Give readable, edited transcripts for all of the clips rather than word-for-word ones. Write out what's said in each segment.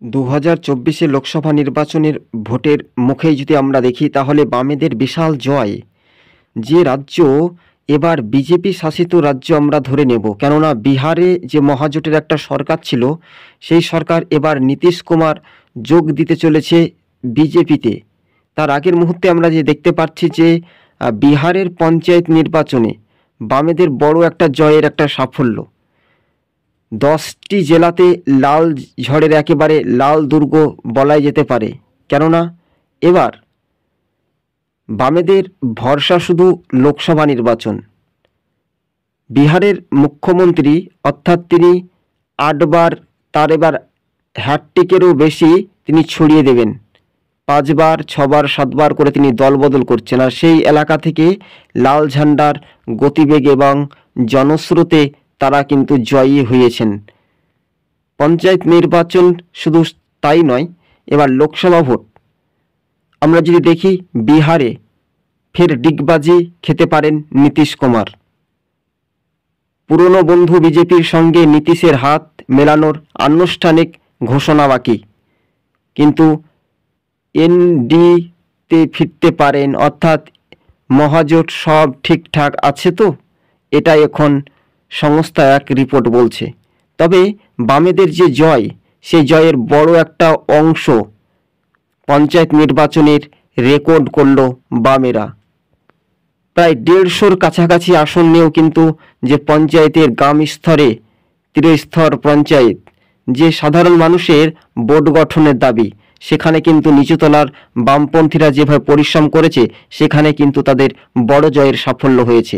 2024 লোকসভা নির্বাচনের ভোটের মুখেই যদি আমরা দেখি তাহলে বামেদের বিশাল জয়। যে রাজ্য এবার বিজেপি শাসিত রাজ্য আমরা ধরে নেব, কেননা বিহারে যে মহাজোটের একটা সরকার ছিল সেই সরকার এবার নীতিশ কুমার যোগ দিতে চলেছে বিজেপিতে। তার আগের মুহূর্তে আমরা যে দেখতে পাচ্ছি যে বিহারের পঞ্চায়েত নির্বাচনে বামেদের বড় একটা জয়ের একটা সাফল্য। 10টি জেলাতে লাল ঝড়ের একেবারে লাল দুর্গ বলাই যেতে পারে, কেননা এবার বামেদের ভরসা শুধু লোকসভা নির্বাচন। বিহারের মুখ্যমন্ত্রী অর্থাৎ তিনি 8বার, তার এবার হ্যাটট্রিকেরও বেশি তিনি ছড়িয়ে দেবেন। 5বার, 6বার, 7বার করে তিনি দলবদল করছেন, আর সেই এলাকা থেকে লাল ঝান্ডার গতিবেগ এবং জনস্রোতে তারা কিন্তু জয়ী হয়েছেন। পঞ্চায়েত নির্বাচন শুধু তাই নয়, এবার লোকসভা ভোট আমরা যদি দেখি বিহারে ফের ডিগবাজি খেতে পারেন নীতিশ কুমার। পুরনো বন্ধু বিজেপির সঙ্গে নীতিশের হাত মেলানোর আনুষ্ঠানিক ঘোষণা বাকি, কিন্তু এনডিতে ফিরতে পারেন, অর্থাৎ মহাজোট সব ঠিকঠাক আছে তো, এটা এখন সংস্থা এক রিপোর্ট বলছে। তবে বামেদের যে জয়, সেই জয়ের বড় একটা অংশ পঞ্চায়েত নির্বাচনের রেকর্ড করল বামেরা। প্রায় 150-র কাছাকাছি আসন নিয়েও কিন্তু যে পঞ্চায়েতের গ্রাম স্তরে ত্রিস্তর পঞ্চায়েত, যে সাধারণ মানুষের বোর্ড গঠনের দাবি, সেখানে কিন্তু নিচুতলার বামপন্থীরা যেভাবে পরিশ্রম করেছে সেখানে কিন্তু তাদের বড় জয়ের সাফল্য হয়েছে।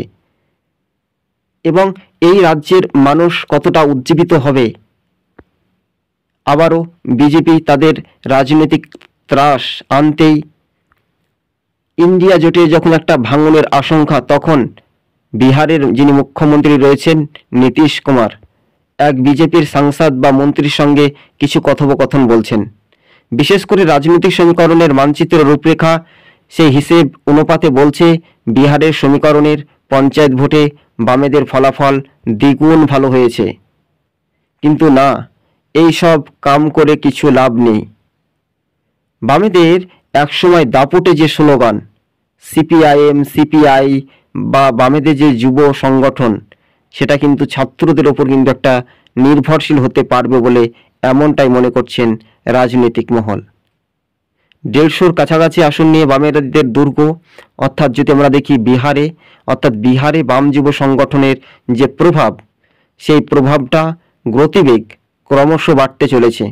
এবং এই রাজ্যের মানুষ কতটা উজ্জীবিত হবে, আবারও বিজেপি তাদের রাজনৈতিক ত্রাস আনতেই ইন্ডিয়া জোটে যখন একটা ভাঙনের আশঙ্কা, তখন বিহারের যিনি মুখ্যমন্ত্রী রয়েছেন নীতিশ কুমার এক বিজেপির সাংসদ বা মন্ত্রীর সঙ্গে কিছু কথোপকথন বলছেন। বিশেষ করে রাজনৈতিক সমীকরণের মানচিত্র রূপরেখা সেই হিসেব অনুপাতে বলছে বিহারের সমীকরণের পঞ্চায়েত ভোটে বামেদের ফলাফল দ্বিগুণ ভালো হয়েছে। কিন্তু না, এই সব কাম করে কিছু লাভ নেই। বামেদের একসময় দাপটে যে স্লোগান সিপিআইএম, সিপিআই বা বামেদের যে যুব সংগঠন, সেটা কিন্তু ছাত্রদের ওপর কিন্তু একটা নির্ভরশীল হতে পারবে বলে এমনটাই মনে করছেন রাজনৈতিক মহল। 150-র কাছাকাছি আসন নিয়ে বামেদের দুর্গ, অর্থাৎ যদি আমরা দেখি বিহারে বাম যুব সংগঠনের যে প্রভাব, সেই প্রভাবটা গতিবেগ ক্রমশ বাড়তে চলেছে।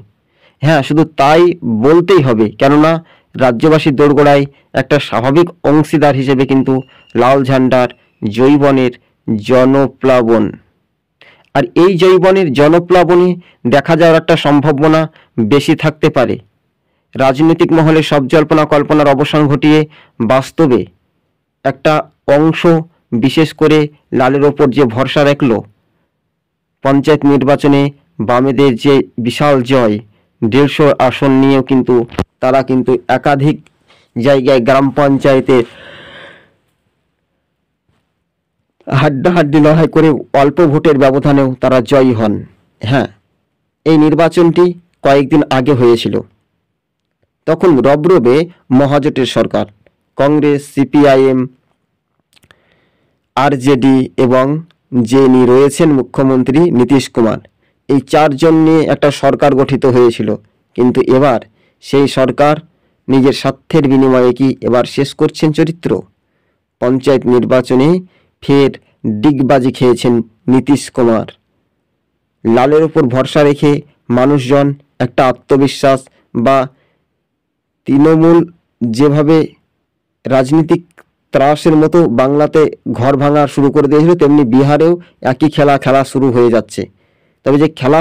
হ্যাঁ, শুধু তাই বলতেই হবে, কেননা রাজ্যবাসীর দোরগোড়ায় একটা স্বাভাবিক অংশীদার হিসেবে কিন্তু লাল ঝান্ডার জৈবনের জনপ্লাবন, আর এই জৈবনের জনপ্লাবনে দেখা যাওয়ার একটা সম্ভাবনা বেশি থাকতে পারে। রাজনৈতিক মহলে সব জল্পনা কল্পনার অবসান ঘটিয়ে বাস্তবে একটা অংশ, বিশেষ করে লালের ওপর যে ভরসা রাখল, পঞ্চায়েত নির্বাচনে বামেদের যে বিশাল জয়, 150 আসন নিয়েও কিন্তু তারা কিন্তু একাধিক জায়গায় গ্রাম পঞ্চায়েতে হাড্ডাহাড্ডি লড়াই করে অল্প ভোটের ব্যবধানেও তারা জয়ী হন। হ্যাঁ, এই নির্বাচনটি কয়েকদিন আগে হয়েছিল, তখন রবরবে মহাজোটের সরকার, কংগ্রেস, সিপিআইএম, আরজেডি এবং যিনি রয়েছেন মুখ্যমন্ত্রী নীতিশ কুমার, এই 4 জন নিয়ে একটা সরকার গঠিত হয়েছিল। কিন্তু এবার সেই সরকার নিজের স্বার্থের বিনিময়ে কি এবার শেষ করছেন চরিত্র? পঞ্চায়েত নির্বাচনে ফের ডিগবাজি খেয়েছেন নীতিশ কুমার। লালের ওপর ভরসা রেখে মানুষজন একটা আত্মবিশ্বাস বা তৃণমূল যেভাবে রাজনীতিক ত্রাসের মতো বাংলাতে ঘর ভাঙা শুরু করে দিয়েছিল, তেমনি বিহারেও একই খেলা শুরু হয়ে যাচ্ছে। তবে যে খেলা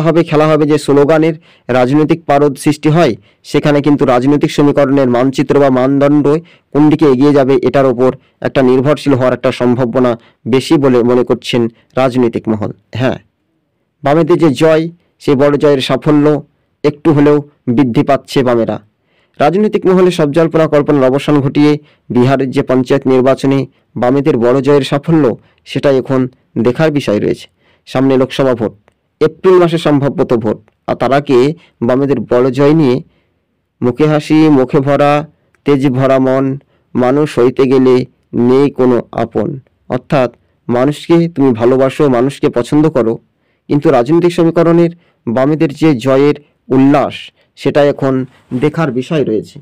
হবে যে স্লোগানের রাজনৈতিক পারদ সৃষ্টি হয়, সেখানে কিন্তু রাজনৈতিক সমীকরণের মানচিত্র বা মানদণ্ড কোন দিকে এগিয়ে যাবে এটার ওপর একটা নির্ভরশীল হওয়ার একটা সম্ভাবনা বেশি বলে মনে করছেন রাজনৈতিক মহল। হ্যাঁ, বামেদের যে জয়, সেই বড় জয়ের সাফল্য একটু হলেও বৃদ্ধি পাচ্ছে বামেরা। রাজনৈতিক মহলে সব জল্পনা কল্পনার অবসান ঘটিয়ে বিহারের যে পঞ্চায়েত নির্বাচনে বামেদের বড় জয়ের সাফল্য, সেটা এখন দেখার বিষয় রয়েছে। সামনে লোকসভা ভোট, এপ্রিল মাসে সম্ভবত ভোট, আর তার আগে বামেদের বড় জয় নিয়ে মুখে হাসি মুখে ভরা তেজ ভরা মন, মানুষ হইতে গেলে নেই কোনো আপন। অর্থাৎ মানুষকে তুমি ভালোবাসো, মানুষকে পছন্দ করো, কিন্তু রাজনৈতিক সমীকরণের বামেদের যে জয়ের উল্লাস সেটা এখন দেখার বিষয় রয়েছে।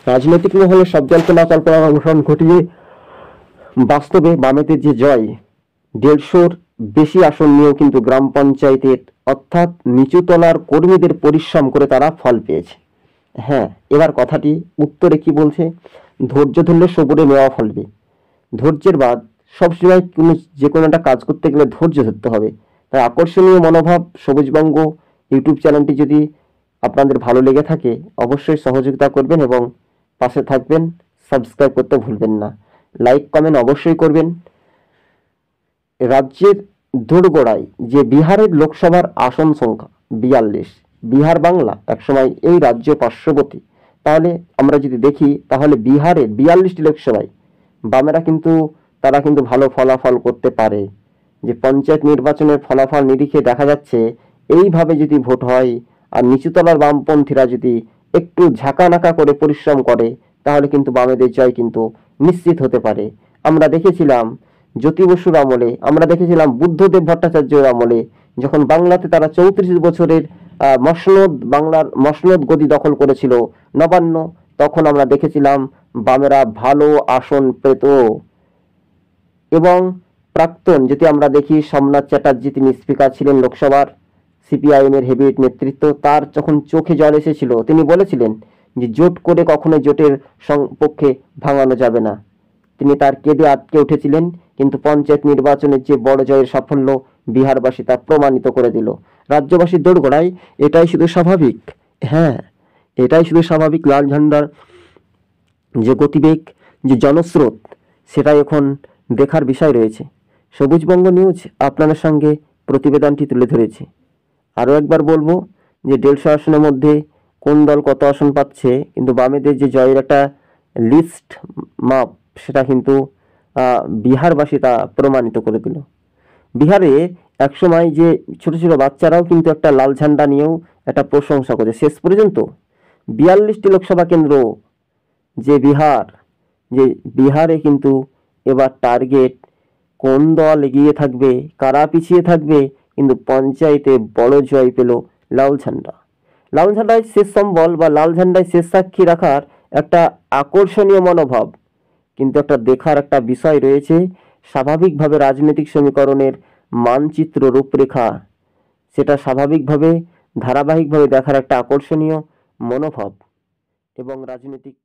রাজনৈতিক মহলে সব জল্পনা কল্পনার অবসান ঘটিয়ে বাস্তবে বামেদের যে জয়, 150-র বেশি আসন নিয়েও কিন্তু গ্রাম পঞ্চায়েতের অর্থাৎ নিচুতলার কর্মীদের পরিশ্রম করে তারা ফল পেয়েছে। হ্যাঁ, এবার কথাটি উত্তরে কি বলছে, ধৈর্য ধরলে সবুরে মেওয়া ফলবে। ধৈর্যের বাদ সবসময় যে কোনো একটা কাজ করতে গেলে ধৈর্য ধরতে হবে। তাই আকর্ষণীয় মনোভাব সবুজবঙ্গ ইউটিউব চ্যানেলটি যদি আপনাদের ভালো লেগে থাকে অবশ্যই সহযোগিতা করবেন এবং পাশে থাকবেন, সাবস্ক্রাইব করতে ভুলবেন না, লাইক কমেন্ট অবশ্যই করবেন। রাজ্যের দোরগোড়ায় যে বিহারের লোকসভার আসন সংখ্যা 42, বিহার বাংলা একসময় এই রাজ্য পার্শ্ববর্তী, তাহলে আমরা যদি দেখি তাহলে বিহারের 42টি লোকসভায় বামেরা কিন্তু তারা কিন্তু ভালো ফলাফল করতে পারে। যে পঞ্চায়েত নির্বাচনের ফলাফল নিরিখে দেখা যাচ্ছে এইভাবে যদি ভোট হয় আর নিচুতলার বামপন্থীরা যদি একটু ঝাঁকানাকা করে পরিশ্রম করে তাহলে কিন্তু বামেদের জয় কিন্তু নিশ্চিত হতে পারে। আমরা দেখেছিলাম জ্যোতি বসুর আমলে, আমরা দেখেছিলাম বুদ্ধদেব ভট্টাচার্যের আমলে, যখন বাংলাতে তারা 34 বছরের বাংলার মসনদ গদি দখল করেছিল নবান্ন, তখন আমরা দেখেছিলাম বামেরা ভালো আসন পেত। এবং প্রাক্তন যদি আমরা দেখি সোমনাথ চ্যাটার্জি, তিনি স্পিকার ছিলেন লোকসভার, সিপিআইএম এর হেভিওয়েট নেতৃত্ব, তার যখন চোখে জল এসেছিল তিনি বলেছিলেন যে জোট করে কখনো জোটের পক্ষে ভাঙানো যাবে না। তিনি তার কেঁদে আটকে উঠেছিলেন, কিন্তু পঞ্চায়েত নির্বাচনের যে বড় জয়ের সাফল্য বিহারবাসী তা প্রমাণিত করে দিল। রাজ্যবাসীর দোরগোড়ায় এটাই শুধু স্বাভাবিক, হ্যাঁ এটাই শুধু স্বাভাবিক। লাল ঝান্ডার যে গতিবেগ, যে জনস্রোত, সেটাই এখন দেখার বিষয় রয়েছে। সবুজবঙ্গ নিউজ আপনাদের সঙ্গে প্রতিবেদনটি তুলে ধরেছে। আরও একবার বলবো যে 150 আসনের মধ্যে কোন দল কত আসন পাচ্ছে, কিন্তু বামেদের যে জয়ের একটা লিস্ট মাপ সেটা কিন্তু বিহারবাসী তা প্রমাণিত করে দিল। বিহারে একসময় যে ছোট ছোট বাচ্চারাও কিন্তু একটা লাল ঝান্ডা নিয়েও একটা প্রশংসা করে। শেষ পর্যন্ত 42টি লোকসভা কেন্দ্র যে বিহারে কিন্তু এবার টার্গেট কোন দল এগিয়ে থাকবে, কারা পিছিয়ে থাকবে, কিন্তু পঞ্চায়েতে বড় জয় পেল লাল ঝান্ডা। লাল ঝান্ডায় শেষ সম্বল বা লাল ঝান্ডায় শেষ সাক্ষী রাখার একটা আকর্ষণীয় মনোভাব, কিন্তু একটা দেখার একটা বিষয় রয়েছে। স্বাভাবিকভাবে রাজনৈতিক সমীকরণের মানচিত্র রূপরেখা সেটা স্বাভাবিকভাবে ধারাবাহিকভাবে দেখার একটা আকর্ষণীয় মনোভাব এবং রাজনৈতিক